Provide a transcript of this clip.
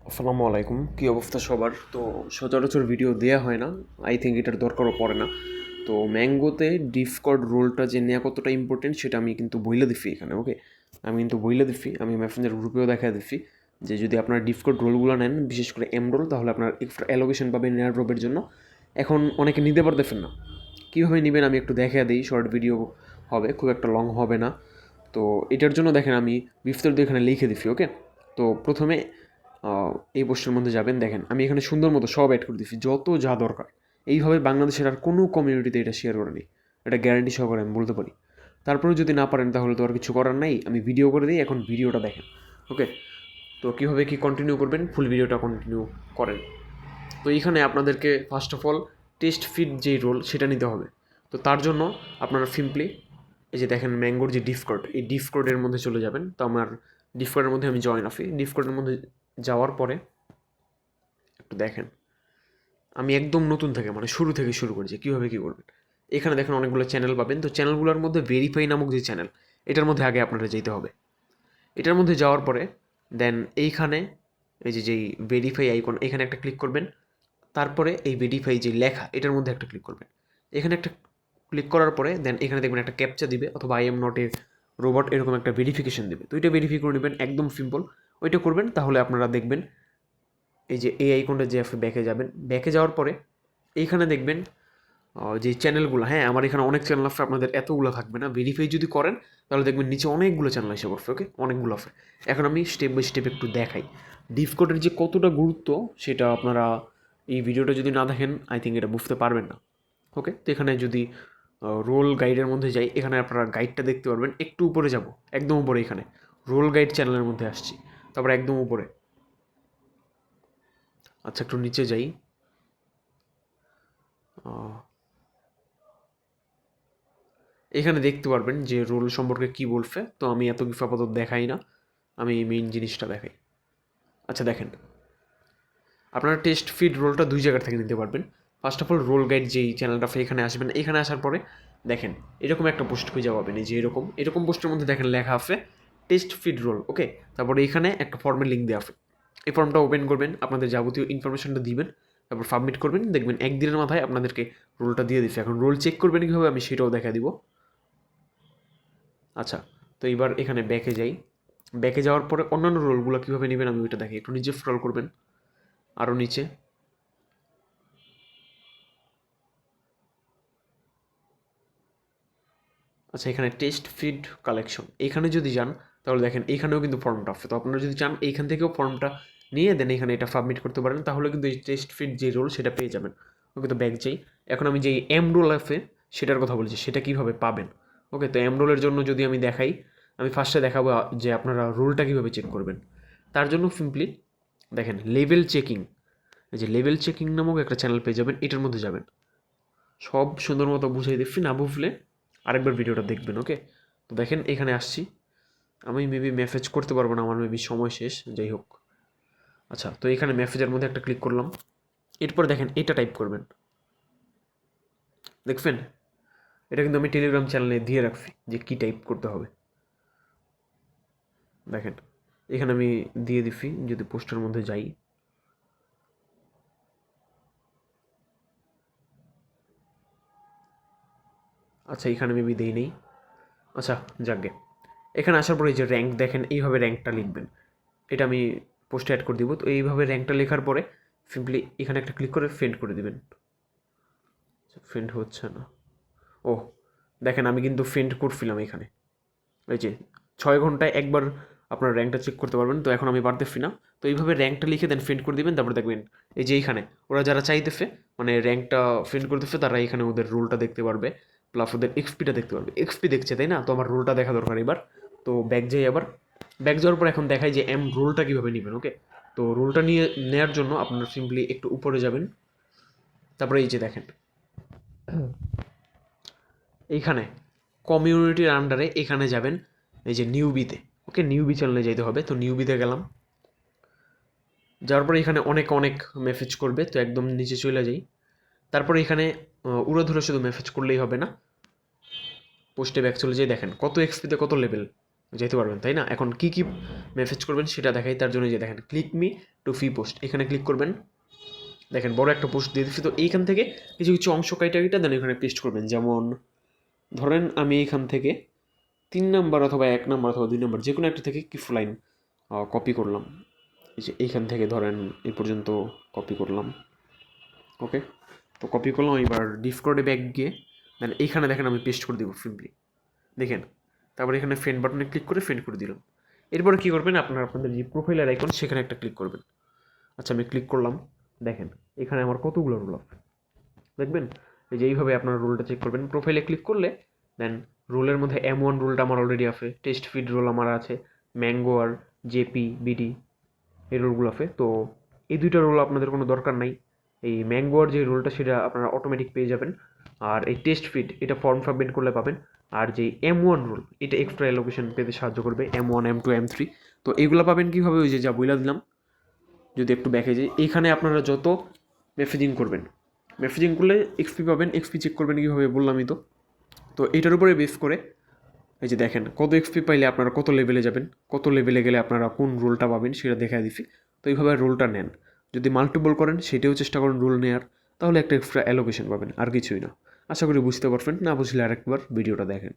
আসসালামু আলাইকুম, কী অবস্থা সবার? তো সচরাচর ভিডিও দেওয়া হয় না, আই থিঙ্ক এটার দরকারও পড়ে না। তো ম্যাঙ্গোতে ডিসকর্ড রোলটা যে নেওয়া কতটা ইম্পর্টেন্ট সেটা আমি কিন্তু বইলে দিচ্ছি এখানে, ওকে? আমি কিন্তু বইলে দিচ্ছি, আমি মেসেঞ্জার গ্রুপেও দেখা দিচ্ছি যে যদি আপনার ডিসকর্ড রোলগুলো নেন, বিশেষ করে এম রোল, তাহলে আপনার এক্সট্রা অ্যালোকেশন পাবেন এয়ার ড্রপের জন্য। এখন অনেকে নিতে পারতেছেন না, কীভাবে নেবেন আমি একটু দেখা দিই। শর্ট ভিডিও হবে, খুব একটা লং হবে না। তো এটার জন্য দেখেন আমি বিস্তারিত এখানে লিখে দিচ্ছি, ওকে? তো প্রথমে এই পোস্টের মধ্যে যাবেন, দেখেন আমি এখানে সুন্দর মতো সব অ্যাড করে দিচ্ছি, যত যা দরকার। এইভাবে বাংলাদেশের আর কোনো কমিউনিটিতে এটা শেয়ার করেনি, এটা গ্যারান্টি সহকারে আমি বলতে পারি। তারপরেও যদি না পারেন তাহলে তো আর কিছু করার নাই, আমি ভিডিও করে দিই, এখন ভিডিওটা দেখেন, ওকে? তো কীভাবে কী কন্টিনিউ করবেন, ফুল ভিডিওটা কন্টিনিউ করেন। তো এইখানে আপনাদেরকে first of all test fit যেই রোল সেটা নিতে হবে। তো তার জন্য আপনারা সিম্পলি এই যে দেখেন ম্যাঙ্গোর যে ডিসকর্ড, এই ডিসকর্ডের মধ্যে চলে যাবেন। তো আমার ডিসকর্ডের মধ্যে আমি জয়েন আছি। ডিসকর্ডের মধ্যে যাওয়ার পরে একটু দেখেন, আমি একদম নতুন থেকে মানে শুরু থেকে শুরু করেছি কীভাবে কী করবেন। এখানে দেখেন অনেকগুলো চ্যানেল পাবেন। তো চ্যানেলগুলোর মধ্যে ভেরিফাই নামক যে চ্যানেল, এটার মধ্যে আগে আপনারা যেতে হবে। এটার মধ্যে যাওয়ার পরে দেন এইখানে এই যে যেই ভেরিফাই আইকন, এখানে একটা ক্লিক করবেন। তারপরে এই ভেরিফাই যে লেখা, এটার মধ্যে একটা ক্লিক করবেন। এখানে একটা ক্লিক করার পরে দেন এখানে দেখবেন একটা ক্যাপচা দিবে, অথবা I am not a robot এরকম একটা ভেরিফিকেশন দেবে। তো এটা ভেরিফাই করে নেবেন, একদম সিম্পল। ওইটা করবেন, তাহলে আপনারা দেখবেন এই যে এই আইকনটা যে ব্যাকে যাবেন। ব্যাকে যাওয়ার পরে এইখানে দেখবেন যে চ্যানেলগুলো, হ্যাঁ আমার এখানে অনেক চ্যানেল আছে, আপনাদের এতগুলো থাকবে না। ভেরিফাই যদি করেন তাহলে দেখবেন নিচে অনেকগুলো চ্যানেল এসে পড়ছে, ওকে? অনেকগুলো আছে। এখন আমি স্টেপ বাই স্টেপ একটু দেখাই ডিসকর্ডের যে কতটা গুরুত্ব, সেটা আপনারা এই ভিডিওটা যদি না দেখেন আই থিঙ্ক এটা বুঝতে পারবেন না, ওকে? তো এখানে যদি রোল গাইডের মধ্যে যাই, এখানে আপনারা গাইডটা দেখতে পারবেন। একটু উপরে যাব, একদম উপরে, এখানে রোল গাইড চ্যানেলের মধ্যে আসছি, তারপর একদম উপরে। আচ্ছা একটু নিচে যাই। এখানে দেখতে পারবেন যে রোল সম্পর্কে কী বলছে। তো আমি এত কিছু আপাতত দেখাই না, আমি মেইন জিনিসটা দেখাই। আচ্ছা দেখেন, আপনারা টেস্ট ফিড রোলটা দুই জায়গা থেকে নিতে পারবেন। First of all roll guide যেই চ্যানেলটা, এখানে আসবেন। এখানে আসার পরে দেখেন এরকম একটা পোস্ট খুঁজে পাবেন, এই যে এরকম পোস্টের মধ্যে দেখেন লেখা আছে টেস্ট ফিড রোল, ওকে? তারপরে এখানে একটা ফর্মের লিঙ্ক দেওয়া আছে। এই ফর্মটা ওপেন করবেন, আপনাদের যাবতীয় ইনফরমেশনটা দিবেন, তারপর সাবমিট করবেন। দেখবেন একদিনের মাথায় আপনাদেরকে রোলটা দিয়ে দিচ্ছে। এখন রোল চেক করবেন কীভাবে, আমি সেটাও দেখা দিব। আচ্ছা, তো এবার এখানে ব্যাকে যাই। ব্যাকে যাওয়ার পরে অন্যান্য রোলগুলো কীভাবে নেবেন আমি ওইটা দেখি। একটু নিচে স্ক্রল করবেন, আরও নিচে। আচ্ছা, এখানে টেস্ট ফিড কালেকশন, এখানে যদি যান তাহলে দেখেন এইখানেও কিন্তু ফর্মটা আছে। তো আপনারা যদি চান এইখান থেকেও ফর্মটা নিয়ে দেন এখানে এটা সাবমিট করতে পারেন, তাহলে কিন্তু এই টেস্ট ফিড যে রোল সেটা পেয়ে যাবেন, ওকে? তো ব্যাক যাই। এখন আমি যেই এম রোল আছে সেটার কথা বলছি, সেটা কীভাবে পাবেন, ওকে? তো এম রোলের জন্য যদি আমি দেখাই, আমি ফার্স্টে দেখাবো যে আপনারা রোলটা কীভাবে চেক করবেন। তার জন্য সিম্পলি দেখেন লেভেল চেকিং, এই যে লেভেল চেকিং নামক একটা চ্যানেল পেয়ে যাবেন, এটার মধ্যে যাবেন। সব সুন্দর মতো বুঝাই দিচ্ছি, না বুঝলে আরেকবার ভিডিওটা দেখবেন, ওকে? তো দেখেন এখানে আসছি। আমি মেবি মেসেজ করতে পারবো না, আমার মেবি সময় শেষ, যাই হোক। আচ্ছা, তো এখানে মেসেজের মধ্যে একটা ক্লিক করলাম। এরপর দেখেন এটা টাইপ করবেন, দেখবেন এটা কিন্তু আমি টেলিগ্রাম চ্যানেলে দিয়ে রাখছি যে কী টাইপ করতে হবে। দেখেন এখানে আমি দিয়ে দিচ্ছি, যদি পোস্টের মধ্যে যাই। আচ্ছা, এখানে মেবি দেই নেই। আচ্ছা যাকগে, এখানে আসার পরে এই যে র্যাঙ্ক, দেখেন এইভাবে র্যাঙ্কটা লিখবেন। এটা আমি পোস্টে অ্যাড করে দিব। তো এইভাবে র্যাঙ্কটা লেখার পরে সিম্পলি এখানে একটা ক্লিক করে সেন্ড করে দিবেন। সেন্ড হচ্ছে না, ও দেখেন আমি কিন্তু সেন্ড করছিলাম এখানে। এই যে 6 ঘন্টায় একবার আপনার র্যাঙ্কটা চেক করতে পারবেন। তো এখন আমি পারতেছি না। তো এইভাবে র্যাঙ্কটা লিখে দেন সেন্ড করে দিবেন। তারপর দেখবেন এই যে এইখানে ওরা যারা চাইতেছে মানে র্যাঙ্কটা সেন্ড করতেছে, তারা এখানে ওদের রোলটা দেখতে পারবে, প্লাস ওদের এক্সপিটা দেখতে পারবে। এক্সপি দেখছে তাই না? তো আমার রোলটা দেখা দরকার এবার। তো ব্যাক যাই আবার। ব্যাক যাওয়ার পর এখন দেখাই যে এম রোলটা কীভাবে নেবেন, ওকে? তো রোলটা নিয়ে নেওয়ার জন্য আপনারা সিম্পলি একটু উপরে যাবেন। তারপরে এই যে দেখেন এইখানে কমিউনিটির আন্ডারে এখানে যাবেন, এই যে নিউবিতে, ওকে? নিউবি চ্যানেলে যেতে হবে। তো নিউবিতে গেলাম, যাওয়ার পরে এখানে অনেক অনেক মেসেজ করবে। তো একদম নিচে চলে যাই। তারপরে এখানে উড়োধুরো শুধু মেসেজ করলেই হবে না, পোস্টে ব্যাক চলে যাই। দেখেন কত এক্সপিতে কত লেভেল, যেতে পারবেন, তাই না? এখন কী কী মেসেজ করবেন সেটা দেখাই, তার জন্য যে দেখেন ক্লিক মি টু ফি পোস্ট, এখানে ক্লিক করবেন। দেখেন বড় একটা পোস্ট দিয়ে দিচ্ছি, তো এইখান থেকে কিছু কিছু অংশ কাইটা দেন এখানে পেস্ট করবেন। যেমন ধরেন আমি এখান থেকে 3 নাম্বার অথবা 1 নাম্বার অথবা 2 নাম্বার যে কোনো একটা থেকে কিছু লাইন কপি করলাম। এই যে এইখান থেকে ধরেন এই পর্যন্ত কপি করলাম, ওকে। তো কপি করলাম, এবার ডিসকর্ডে ব্যাক গিয়ে দেন এইখানে দেখেন আমি পেস্ট করে দিব সিম্পলি, দেখেন। তারপরে এখানে ফ্রেন্ড বাটনে ক্লিক করে ফ্রেন্ড করে দিলাম। এরপরে কী করবেন, আপনাদের যে প্রোফাইলের আইকন সেখানে একটা ক্লিক করবেন। আচ্ছা আমি ক্লিক করলাম, দেখেন এখানে আমার কতগুলো রোল আছে দেখবেন। এই যে এইভাবে আপনার রোলটা চেক করবেন, প্রোফাইলে ক্লিক করলে দেন রোলের মধ্যে M1 রোলটা আমার অলরেডি আছে, টেস্ট ফিড রোল আমার আছে, ম্যাঙ্গো আর জেপি বিডি এই রোলগুলো আছে। তো এই দুইটা রোল আপনাদের কোনো দরকার নাই। এই ম্যাঙ্গো আর যে রোলটা সেটা আপনারা অটোমেটিক পেয়ে যাবেন, আর এই টেস্ট ফিড এটা ফর্ম সাবমিট করলে পাবেন। আর যে M1 রোল এটা এক্সট্রা অ্যালোকেশন পেতে সাহায্য করবে, M1 M2 M3। তো এইগুলো পাবেন কীভাবে, ওই যে যা বইলা দিলাম। যদি একটু ব্যাকে যাই, এইখানে আপনারা যত মেসেজিং করবেন, মেসেজিং করলে এক্সপি পাবেন। এক্সপি চেক করবেন কীভাবে বললামই তো। তো এইটার উপরে বেস করে এই যে দেখেন কত এক্সপি পাইলে আপনারা কত লেভেলে যাবেন, কত লেভেলে গেলে আপনারা কোন রোলটা পাবেন সেটা দেখা দিচ্ছি। তো এইভাবে রোলটা নেন, যদি মাল্টিপল করেন সেটাও চেষ্টা করেন রোল নেওয়ার, তাহলে একটা এক্সট্রা অ্যালোকেশন পাবেন, আর কিছুই না। আশা করি বুঝতে পারবেন, না বুঝলে আরেকবার ভিডিওটা দেখেন।